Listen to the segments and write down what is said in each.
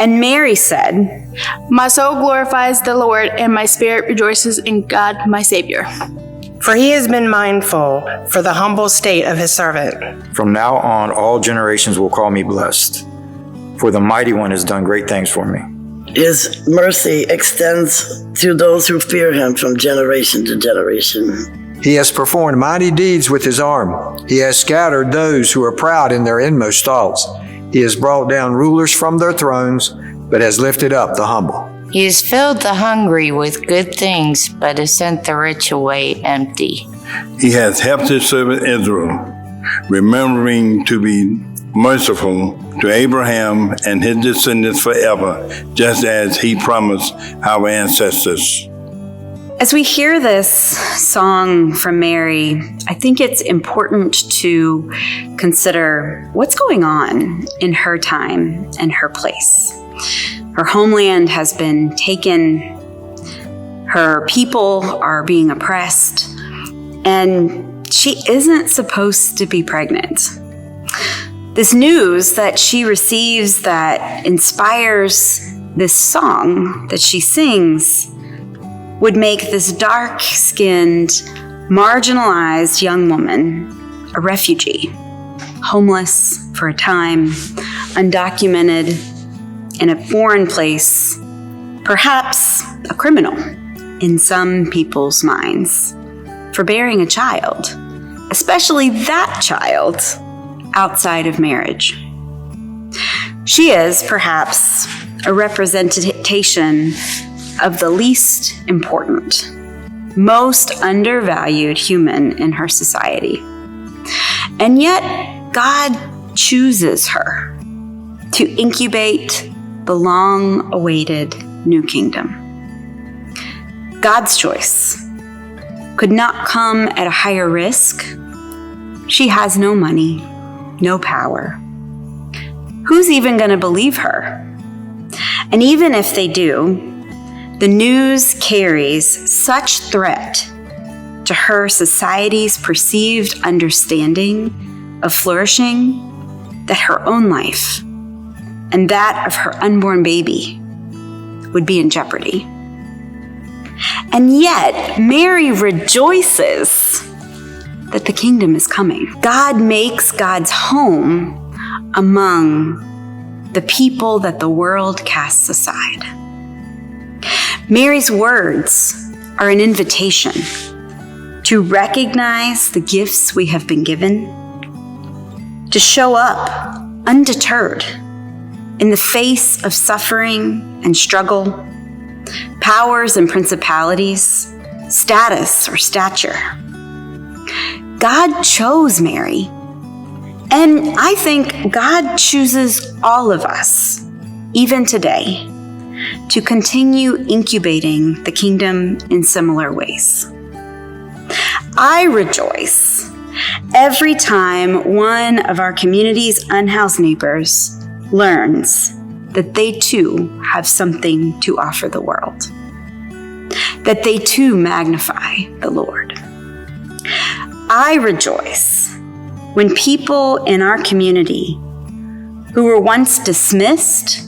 And Mary said, My soul glorifies the Lord, and my spirit rejoices in God my Savior. For he has been mindful for the humble state of his servant. From now on, all generations will call me blessed, for the Mighty One has done great things for me. His mercy extends to those who fear him from generation to generation. He has performed mighty deeds with his arm. He has scattered those who are proud in their inmost thoughts. He has brought down rulers from their thrones, but has lifted up the humble. He has filled the hungry with good things, but has sent the rich away empty. He has helped his servant Israel, remembering to be merciful to Abraham and his descendants forever, just as he promised our ancestors. as we hear this song from Mary, I think it's important to consider what's going on in her time and her place. Her homeland has been taken, her people are being oppressed, and she isn't supposed to be pregnant. This news that she receives that inspires this song that she sings would make this dark-skinned, marginalized young woman a refugee, homeless for a time, undocumented, in a foreign place, perhaps a criminal in some people's minds for bearing a child, especially that child outside of marriage. She is perhaps a representation of the least important, most undervalued human in her society. And yet, God chooses her to incubate the long-awaited new kingdom. God's choice could not come at a higher risk. She has no money, no power. Who's even going to believe her? And even if they do, the news carries such threat to her society's perceived understanding of flourishing that her own life and that of her unborn baby would be in jeopardy. And yet, Mary rejoices that the kingdom is coming. God makes God's home among the people that the world casts aside. Mary's words are an invitation to recognize the gifts we have been given, to show up undeterred in the face of suffering and struggle, powers and principalities, status or stature. God chose Mary, and I think God chooses all of us, even today, to continue incubating the kingdom in similar ways. I rejoice every time one of our community's unhoused neighbors learns that they too have something to offer the world, that they too magnify the Lord. I rejoice when people in our community who were once dismissed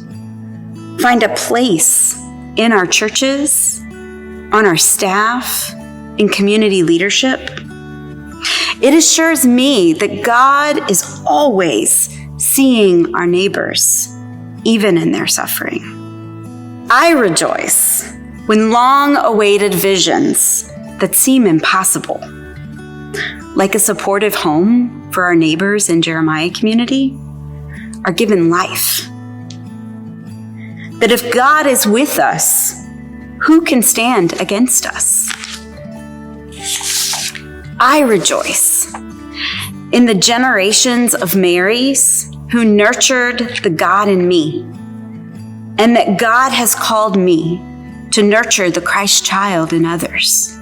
find a place in our churches, on our staff, in community leadership. It assures me that God is always seeing our neighbors, even in their suffering. I rejoice when long-awaited visions that seem impossible, like a supportive home for our neighbors in Jeremiah community, are given life. That if God is with us, who can stand against us? I rejoice in the generations of Marys who nurtured the God in me, and that God has called me to nurture the Christ child in others.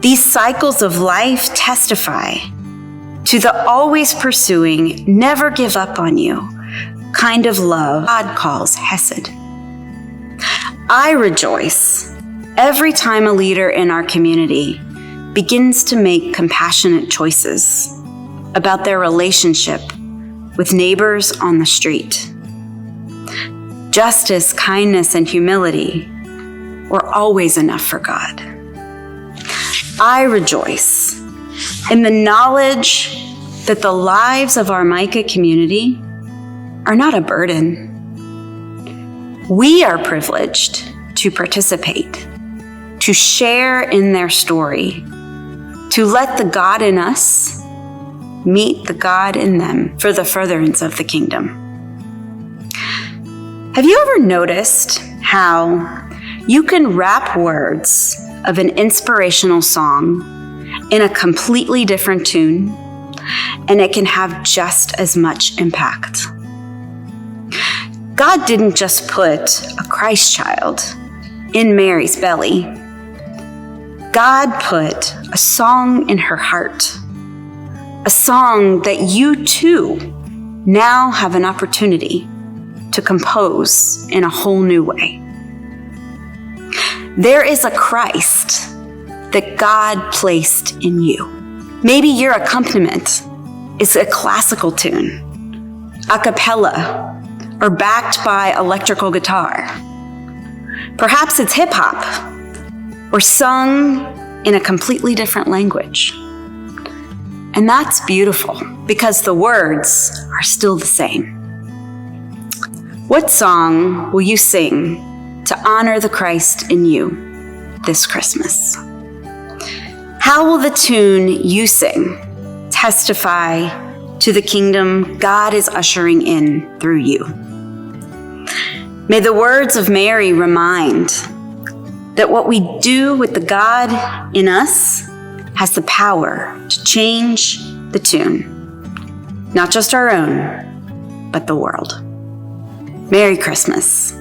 These cycles of life testify to the always pursuing, never give up on you kind of love God calls Hesed. I rejoice every time a leader in our community begins to make compassionate choices about their relationship with neighbors on the street. justice, kindness, and humility were always enough for God. I rejoice in the knowledge that the lives of our Micah community are not a burden. We are privileged to participate, to share in their story, to let the God in us meet the God in them for the furtherance of the kingdom. Have you ever noticed how you can wrap words of an inspirational song in a completely different tune, and it can have just as much impact? God didn't just put a Christ child in Mary's belly. God put a song in her heart, a song that you too now have an opportunity to compose in a whole new way. There is a Christ that God placed in you. Maybe your accompaniment is a classical tune, a cappella, or backed by electrical guitar. Perhaps it's hip hop, or sung in a completely different language. And that's beautiful because the words are still the same. What song will you sing to honor the Christ in you this Christmas? How will the tune you sing testify to the kingdom God is ushering in through you? May the words of Mary remind that what we do with the God in us has the power to change the tune, not just our own, but the world. Merry Christmas.